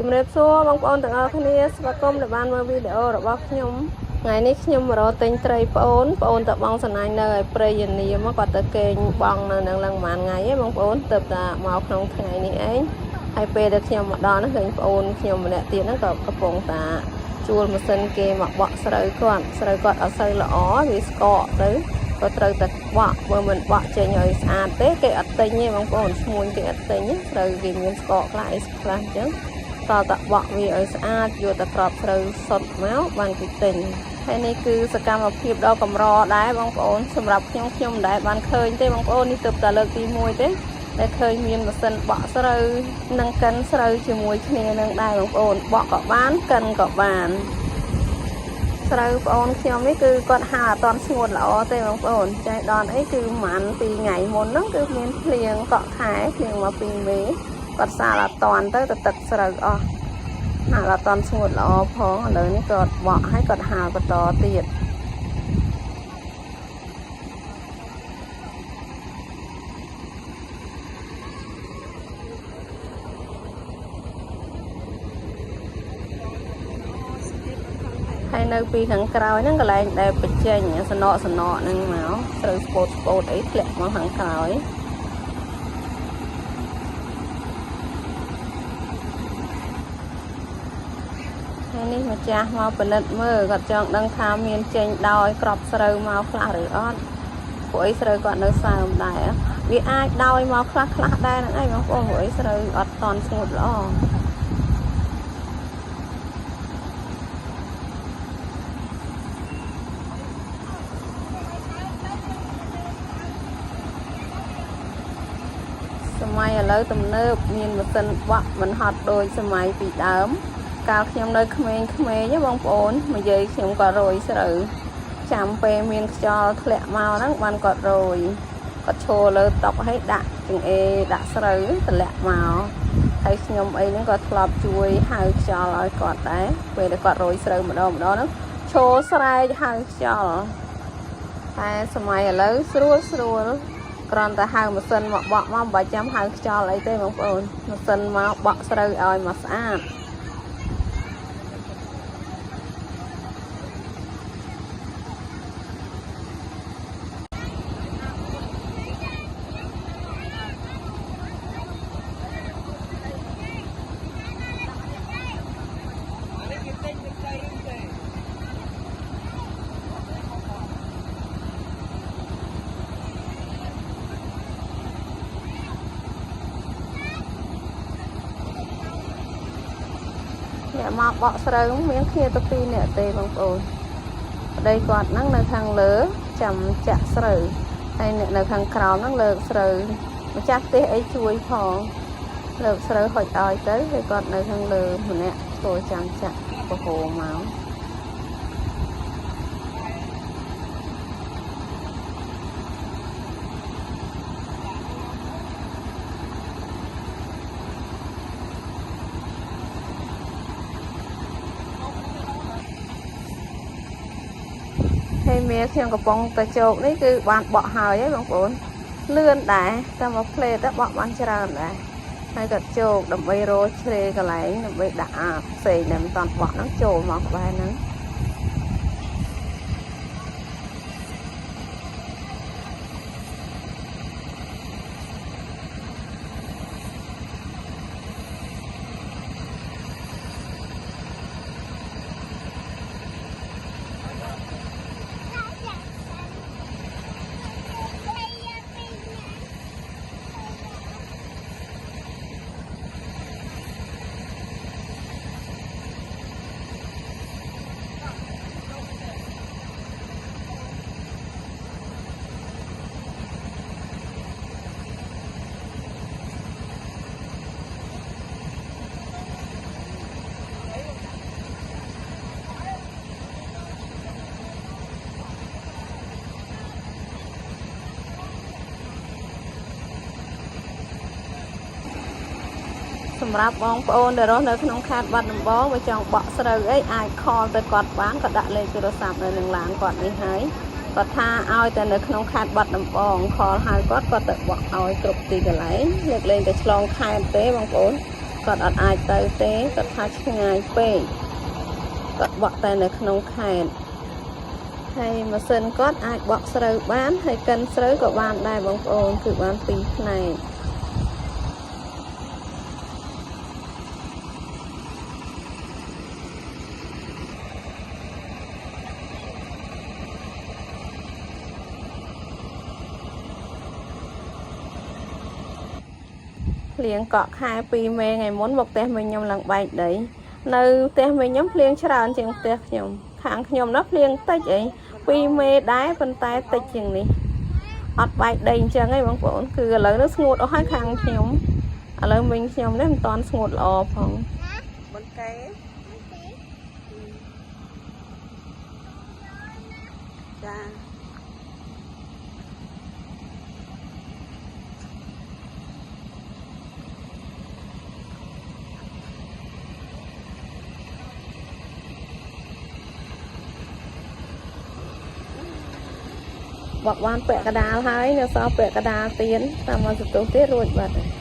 ជំរាបសួរបងប្អូនទាំងអស់គ្នាស្វាគមន៍ដល់បានមើលវីដេអូរបស់ខ្ញុំថ្ងៃនេះខ្ញុំមករកទិញត្រីប្អូនតបងសណាញ់នៅឯព្រៃយានីមកគាត់ទៅគេងបងនៅនឹងឡើងប្រហែលថ្ងៃឯងបងប្អូនទៅតែមកក្នុងថ្ងៃនេះឯងហើយពេលដែលខ្ញុំមកដល់ហ្នឹងឃើញប្អូនខ្ញុំម្នាក់ទៀតហ្នឹងក៏កំពុងតែជួលម៉ាស៊ីនគេមកបក់ស្រូវគាត់អត់សូវល្អវាស្កកទៅក៏ត្រូវតែបក់បើមិនបក់ចេញឲ្យស្អាតទេគេអត់ទិញទេបងប្អូនឈ្មួញគេអត់ទិញត្រូវគេមានស្កកខ្លះអីខ្លះអញ្ចឹងតតបក់វាឲ្យស្អាតយកតែក្របស្រូវសុទ្ធមកបានគេទិញហើយនេះគឺសកម្មភាពដ៏កម្រដែរបងប្អូនសម្រាប់ខ្ញុំមិនដែលបានឃើញទេបងប្អូននេះទើបតែលើកទី1ទេដែលឃើញមានម៉ាស៊ីនបក់ស្រូវនិងកិនស្រូវជាមួយគ្នានឹងដែរបងប្អូនបក់ក៏បានកិនក៏បានស្រូវបងប្អូនខ្ញុំនេះគឺគាត់ហាអត់ទាន់ស្ងួតល្អទេបងប្អូនចេះដល់អីគឺប្រហែល2ថ្ងៃមុនហ្នឹងគឺមានភ្លៀងកក់ខែភ្លៀងមក2មេគាត់សាលអត់តាន់ទៅទឹកស្រូវអស់ហាអត់តាន់ស្ងួតល្អផងឥឡូវនេះគាត់បក់ឲ្យគាត់ហាបន្តទៀតហើយនៅពីខាងក្រោយហ្នឹងកន្លែងដែលបញ្ចេញសណកហ្នឹងមកត្រូវស្ពោតអីធ្លាក់មកខាងក្រោយហើយនេះម្ចាស់មកពិនិត្យមើលគាត់ចង់ដឹងថាមានចេញដោយក្របស្រូវមកខ្លះឬអត់ពួកអីស្រូវគាត់នៅសើមដែរវាអាចដោយមកខ្លះដែរហ្នឹងឯងបងប្អូនពួកអីស្រូវអត់តន់ស្ងួតល្អសម័យឥឡូវទំនើបមានម៉ាស៊ីនបក់មិនហត់ដូចសម័យពីដើមកាលខ្ញុំនៅក្មេងបងប្អូននិយាយខ្ញុំក៏រយស្រូវចាំពេលមានខ្យល់ធ្លាក់មកហ្នឹងបានគាត់រយគាត់ឈរលើតុឲ្យដាក់ចង្អេរដាក់ស្រូវធ្លាក់មកហើយខ្ញុំអីហ្នឹងក៏ធ្លាប់ជួយហៅខ្យល់ឲ្យគាត់ដែរពេលដែលគាត់រយស្រូវម្ដងហ្នឹងឈរស្រែកហៅខ្យល់តែសម័យឥឡូវស្រួលគ្រាន់តែហៅម៉ាស៊ីនមកបក់មកមិនបាច់ចាំហៅខ្យល់អីទេបងប្អូនម៉ាស៊ីនមកបក់ស្រូវឲ្យមកស្អាតអ្នកមកបកស្រូវមានគ្នាទៅ2នាក់ទេបងប្អូនប្តីគាត់ហ្នឹងនៅខាងលើចាំចាក់ស្រូវហើយអ្នកនៅខាងក្រោមហ្នឹងលើកស្រូវម្ចាស់ផ្ទះអីជួយផងលើកស្រូវហុចឲ្យទៅហើយគាត់នៅខាងលើម្នាក់ចូលចាំចាក់បហូរមកហើយមេខ្ញុំកំពុងតែជោគនេះគឺបានបក់ហើយបងប្អូនលឿនដែរតែមកផ្លេតបក់បានច្រើនដែរហើយក៏ជោគដើម្បីរោជ្រេកន្លែងដើម្បីដាក់អាផ្សេងដែលមិនតាន់បក់ហ្នឹងចូលមកក្បែរហ្នឹងសម្រាប់បងប្អូនដែលរស់នៅក្នុងខេត្តបាត់ដំបងបើចង់បក់ស្រូវអីអាចខលទៅគាត់បានគាត់ដាក់លេខទូរស័ព្ទនៅនឹងឡានគាត់នេះហើយគាត់ថាឲ្យតែនៅក្នុងខេត្តបាត់ដំបងខលហៅគាត់ទៅបក់ឲ្យគ្រប់ទីកន្លែងលើកលែងតែឆ្លងខេត្តទេបងប្អូន គាត់អត់អាចទៅទេគាត់ថាឆ្ងាយពេកគាត់បក់តែនៅក្នុងខេត្តហើយម៉ាស៊ីនគាត់អាចបក់ស្រូវបានហើយកិនស្រូវក៏បានដែរបងប្អូនគឺបាន2ផ្នែកភ្លៀងកក់ខែ2មេថ្ងៃមុនមកផ្ទះមិញខ្ញុំឡើងបែកដីនៅផ្ទះមិញខ្ញុំភ្លៀងច្រើនជាងផ្ទះខ្ញុំខាងខ្ញុំនោះភ្លៀងតិចអី2មេដែរប៉ុន្តែតិចជាងនេះអត់បែកដីអញ្ចឹងឯងបងប្អូនគឺឥឡូវនេះស្ងួតអស់ហើយខាងខ្ញុំឥឡូវមិញខ្ញុំនេះមិនតាន់ស្ងួតល្អផងបន្តែចាបកបានពាក់កដាលហើយនៅសល់ពាក់កដាលទៀតតាមមកសន្ទុះទៀតរួចបាត់ហើយ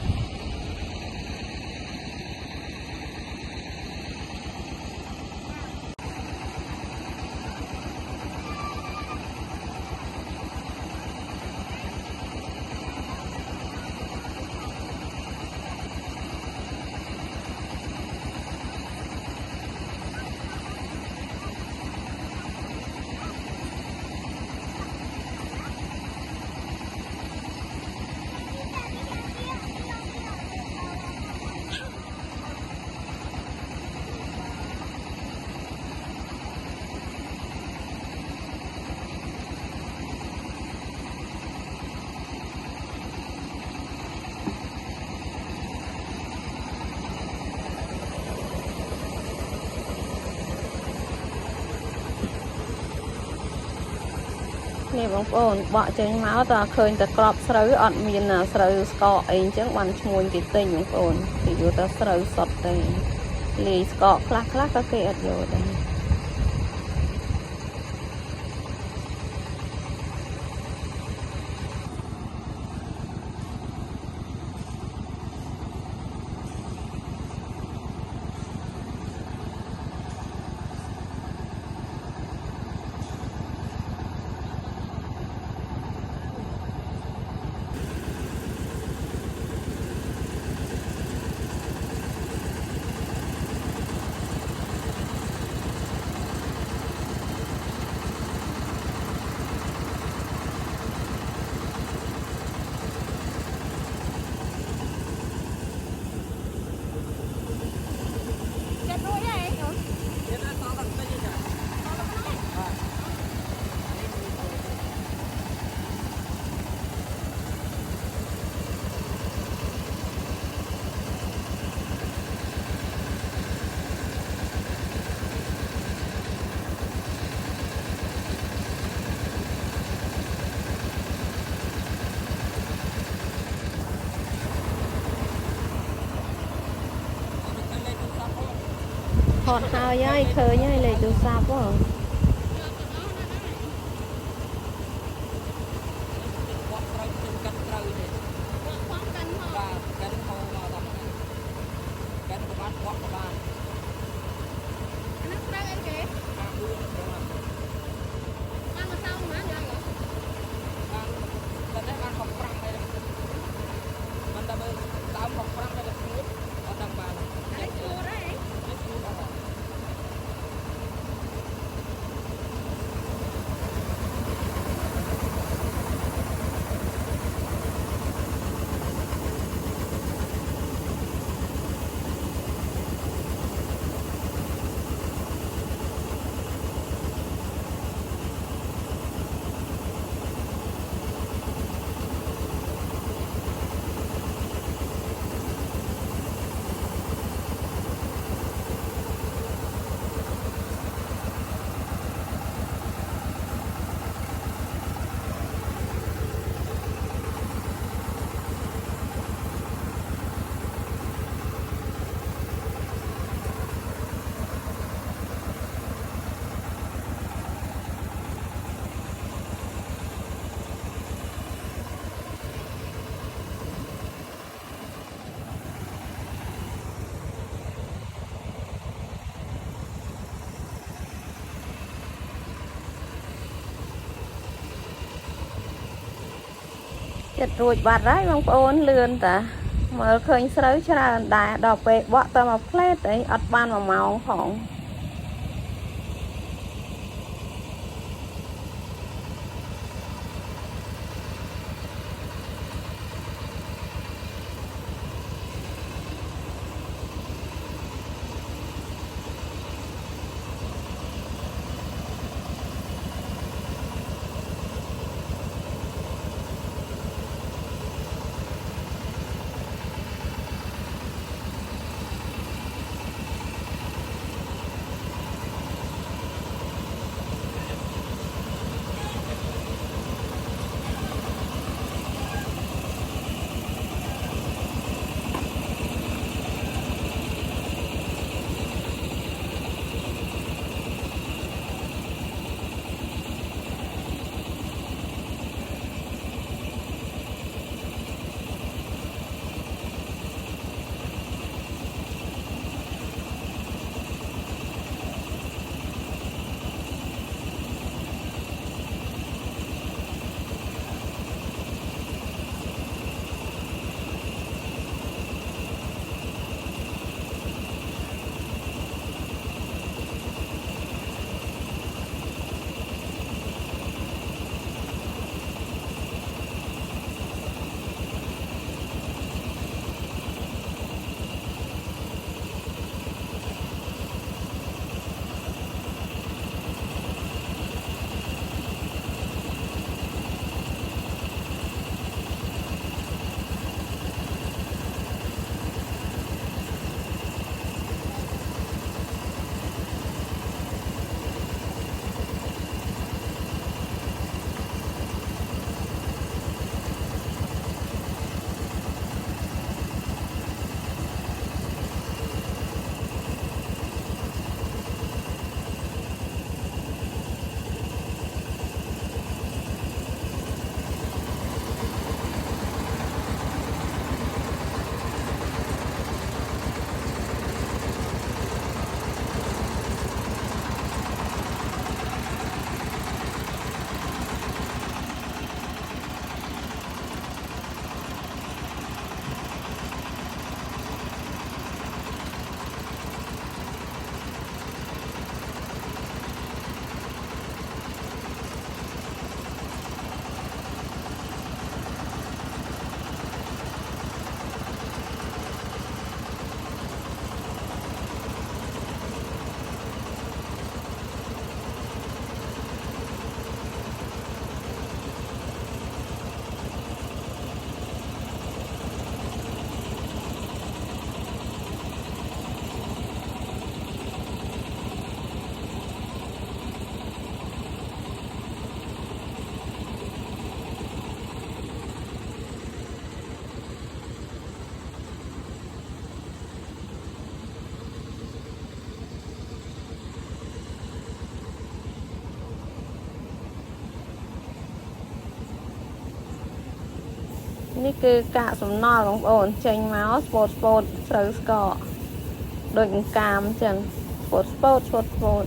នេះបងប្អូនបកចេញមកតើឃើញតែក្របស្រូវអត់មានស្រូវស្ករអីអញ្ចឹងបានឈ្ងួញគេទិញបងប្អូនគេយកតែស្រូវសុទ្ធទេលាយស្ករខ្លះក៏គេអត់យកដែរថតហើយឃើញហើយលេខទូរស័ព្ទហ៎ ចិត្តរួចបាត់ហើយបងប្អូនលឿនតាមើលឃើញស្រូវច្រើនដែរដល់ពេលបកទៅមកផ្លេតអីអត់បាន1ម៉ោងផងនេះគឺកាកសំណល់បងប្អូនចេញមកស្ពោតស្រូវស្កដូចកាមអញ្ចឹងស្ពោត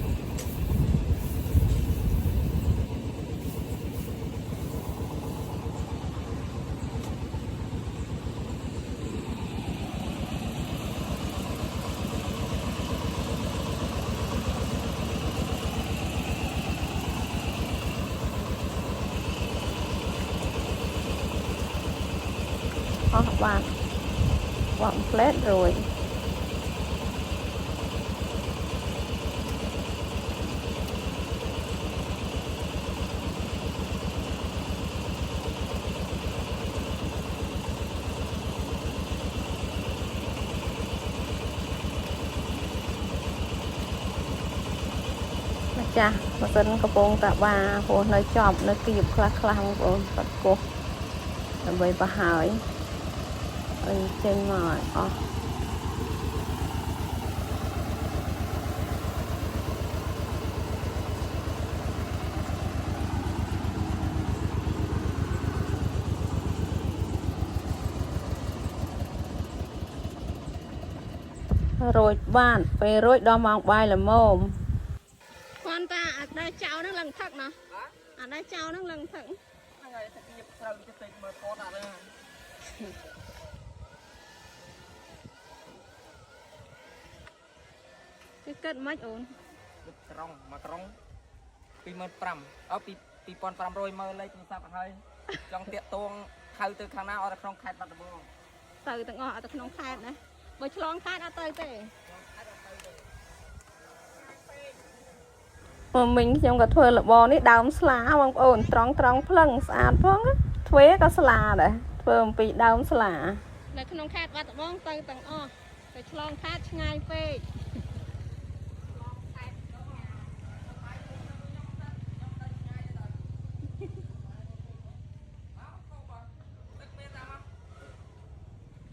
អស់បាទវងផ្លែតរួយចាស់ម៉ាស៊ីនកំពុងតាបាព្រោះនៅចប់នៅគៀបខ្លះបងប្អូនបាត់គោះដើម្បីបោះហើយអីចេញមកអស់រួចបានពេលរួចដល់ម៉ោងបាយល្មមគាត់តាអាចដើរចោលនឹងឡើងថឹកណាអាចដើរចោលនឹងឡើងថឹក ไงตะกี้เราจะติดมือคออะไรcái kết mấy ổn ក្រងមកក្រង25000អស់2500មើលលេខទូរស័ព្ទហើយចង់តាក់តងហៅទៅខាងណាអត់ក្នុងខេត្តបាត់ដំបង từ từng ở từក្នុងខេត្តណាបើឆ្លងខេត្តអត់ទៅទេមកមិញខ្ញុំក៏ធ្វើលបនេះដើមស្លាបងប្អូនត្រង់ផ្លឹងស្អាតផងទ្វេក៏ស្លាដែរធ្វើអំពីដើមស្លានៅក្នុងខេត្តបាត់ដំបងទៅទាំងអស់ទៅឆ្លងខេត្តឆ្ងាយពេក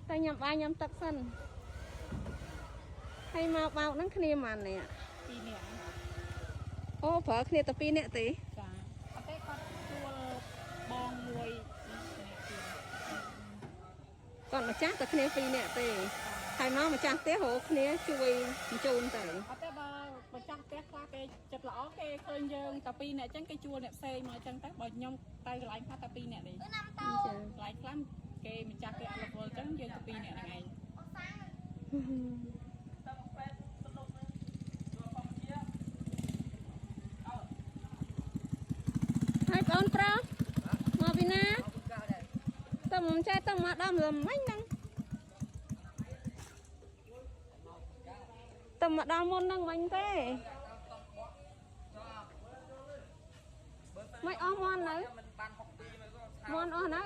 តែញ៉ាំបាយញ៉ាំទឹកសិនហើយមកបោកហ្នឹងគ្នាប៉ុន្មាននេះ2នាក់អូប្រើគ្នាតែ2នាក់ទេចាអត់ទេគាត់ជួលបងមួយគាត់ម្ចាស់តែគ្នា2នាក់ទេហើយមកម្ចាស់ផ្ទះរកគ្នាជួយបញ្ជូនទៅអត់ទេបើម្ចាស់ផ្ទះខ្លះគេចិត្តល្អគេឃើញយើងតែ2នាក់អញ្ចឹងគេជួលអ្នកផ្សេងមកអញ្ចឹងតែបើខ្ញុំទៅកន្លែងខ្លះតែ2នាក់ទេចាកន្លែងខ្លះគេម្ចាស់គេអត់រវល់អញ្ចឹងយើងតែ2នាក់ហ្នឹងឯងហើយបងប្រុសមកពីណាតើមកចែកតើមកដល់មិញហ្នឹងតើមកដល់មុនហ្នឹងមិញទេមិនអស់មន់នៅមន់អស់នៅ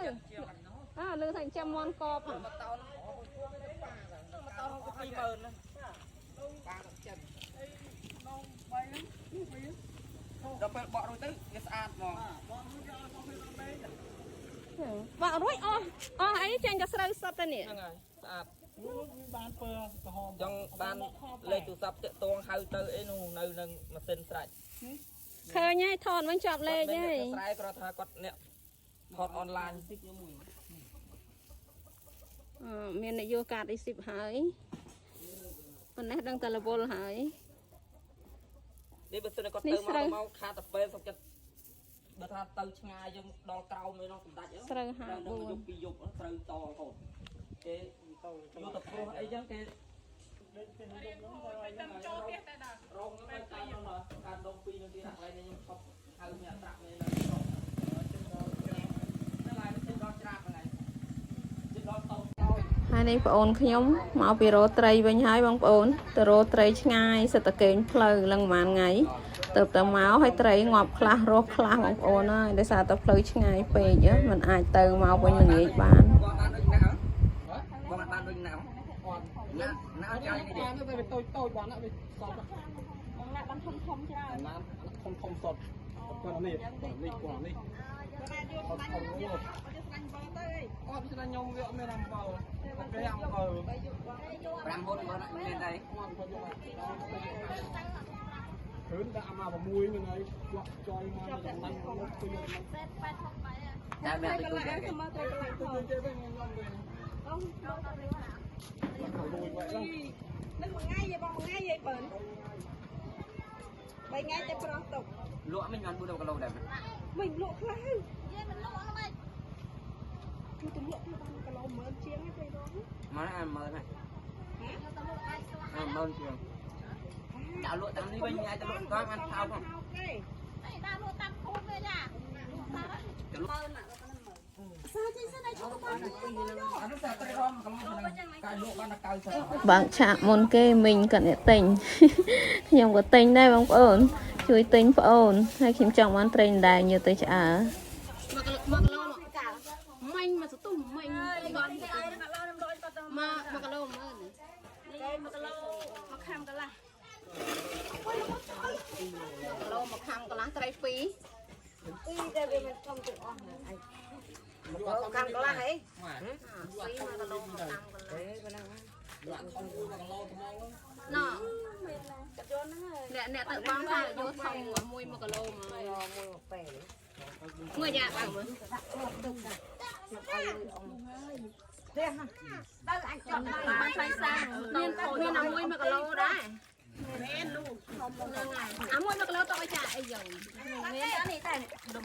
លើថាចាំមន់កបហ្នឹងតោន20000ណាបានចិត្តដល់ពេលបករួចទៅវាស្អាតហ្មងបករួចអស់អីចាញ់ក៏ស្រូវសុទ្ធទៅនេះហ្នឹងហើយស្អាតបានពើក្រហមចង់បានលេខទូរស័ព្ទតាក់ទងហៅទៅអីនោះនៅនឹងម៉ាស៊ីនស្រេចឃើញហើយថតវិញជាប់លេខហើយស្រែគាត់ថាគាត់អ្នកថតអនឡាញខ្ញុំមួយមាននយោបាយក20ហើយប៉ុណ្ណេះដឹងតែរវល់ហើយនេះបើសិនគាត់ទៅមកខាតតែពេលសុខចិត្តបើថាទៅឆ្ងាយយើងដល់ក្រោមឯនោះសម្ដេចស្រូវ54យប់2យប់ត្រូវតរហូតគេយកទៅព្រោះអីចឹងគេចូលផ្ទះតែដល់រងទៅតាមនោះការដង2នាទីដាក់ហើយខ្ញុំខប់ហៅអ្នកត្រាក់នេះនៅក្នុងហ្នឹងហើយទៅដល់ច្រាបហ្នឹងហើយទៅដល់តោហើយនេះបងអូនខ្ញុំមកពីរោត្រីវិញហើយបងប្អូនទៅរោត្រីឆ្ងាយសិតតកេងផ្លូវឡើងប្រហែលថ្ងៃទៅមកឲ្យត្រីងាប់ខ្លះរស់ខ្លះបងប្អូនហើយដោយសារតែផ្លូវឆ្ងាយពេកมันអាចទៅមកវិញល្ងាចបានបងបានដូចណាណាចាយនេះបានទៅវាតូចបានវាសតបងណាបានធំច្រើនណាធំសតគាត់នេះគាត់នេះគាត់នេះអត់ស្រាញ់បោទៅអត់ស្រាញ់ខ្ញុំវាអត់មានអំបោគេអំបោ5ហូតគាត់មានដែរឃើញដាក់មក6ហ្នឹងហើយគាត់ចយមកដល់ហ្នឹងមកជួយតែមែនទៅជួយតែមកទៅកន្លែងទៅជួយវិញខ្ញុំវិញអូនឹងមួយថ្ងៃយបងមួយថ្ងៃយាយបើ3ថ្ងៃទៅប្រោះទុកលក់មិនបាន4 គីឡូដែរមិនលក់ខ្លះហើយយាយមិនលក់អត់មិនគឺទៅលក់ទៅបានគីឡូ10000ជាងទេរងមក10000ហើយ10000ជាងដាក់លក់តាមនេះវិញអាចទៅលក់តាមបានថោកផងទេដាក់លក់តាមភូមិទេចាបើកឆាកមុនគេមិញគាត់អ្នកទិញខ្ញុំក៏ទិញដែរបងប្អូនជួយទិញប្អូនហើយខ្ញុំចង់បានត្រីដែរញើទៅឆ្អើមកគីឡូមិញមកសទុះមិញគាត់មកគីឡូ10000មកគីឡូ10000នេះ1គីឡូមកខាំកន្លះគីឡូមកខាំកន្លះត្រី2តែវាមិនធំទាំងអស់ហ្នឹងឯងខាំកន្លះហី2 គីឡូមកខាំកន្លះប៉ុណ្ណឹងដាក់ធំ1គីឡូថ្មណ៎អ្នកទៅបងថាយកធំ1គីឡូមក1ពេលមួយយ៉ាបងមើលទេដល់អញចង់បានថ្លៃសាំងមានអា1គីឡូដែរមែនលោកហ្នឹងហើយអា1គីឡូតោះឲ្យចាអីយើងមាននេះតែដុំ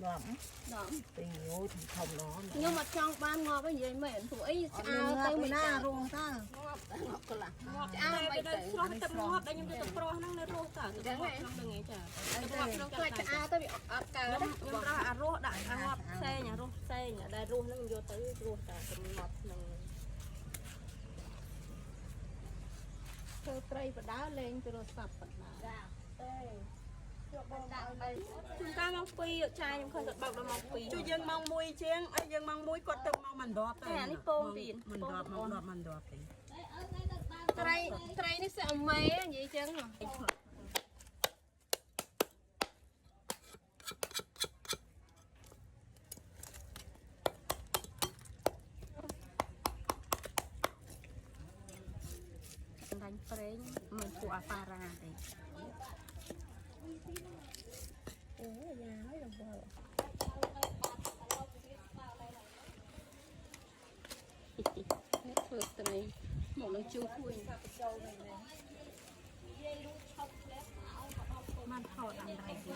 Ngọt. Đó. Tình yêu thì không đó. Nhưng mà trong ban ngọt cái gì mẹ phụ ấy Ngọt mình na ruộng ta. ao mày đây xóa tập ngọt đây nhưng tôi tập pro năng nó rô ta tôi ngọt năng được nghe chả tôi ngọt năng cái ao tôi bị áp cao đó nhưng ra à rô đại à ngọt xe nhà đây rô nó vô tới rô ta ngọt năng tôi tray và đá lên tôi sập và đá chúng ta mong pi ở chai nhưng không được bọc đâu mong pi chú dân mong mui chiên ai dân mong mui có từng mong mình đọt cái này pôn tiền mình đọt mình đọt thì tray nó sẽ mê vậy chứ hả đánh prey mình của para đấy một lần chưa khuiมันถอดอะไรดี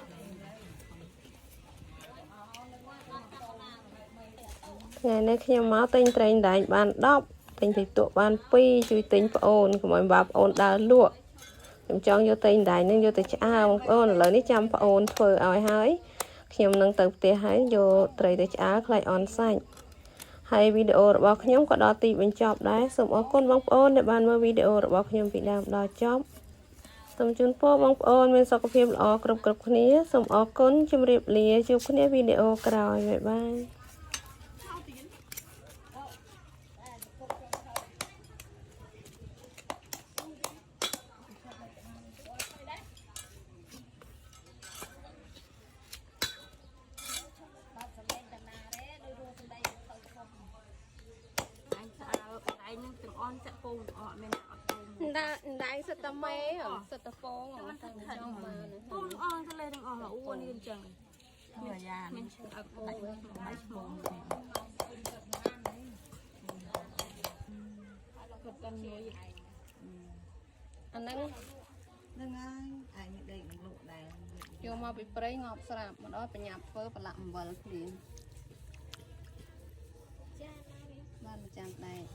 ថ្ងៃនេះខ្ញុំមកទិញត្រីដែងបាន10ទិញពីតក់បាន2ជួយទិញប្អូនកុំឲ្យបាប្អូនដើរលក់ខ្ញុំចង់យកត្រីដែងនឹងយកទៅឆ្អើបងប្អូនឥឡូវនេះចាំប្អូនធ្វើឲ្យហើយខ្ញុំនឹងទៅផ្ទះហើយយកត្រីទៅឆ្អើខ្លាចអន់សាច់ហើយវីដេអូរបស់ខ្ញុំក៏ដល់ទីបញ្ចប់ដែរសូមអរគុណបងប្អូនដែលបានមើលវីដេអូរបស់ខ្ញុំពីដើមដល់ចប់សូមជូនពរបងប្អូនមានសុខភាពល្អគ្រប់គ្នាសូមអរគុណជម្រាបលាជួបគ្នាវីដេអូក្រោយបាយបាយđại sật tà mê hả sật tà phong hả trong mà con on cái lên on là uốn yên chẳng thời gian mình ở cô với mấy mồm con người anh đang ai như đây lộ này vô mà bị prey ngọt sạp mà đó phải nhập phơ phải làm vần liền ban chạm này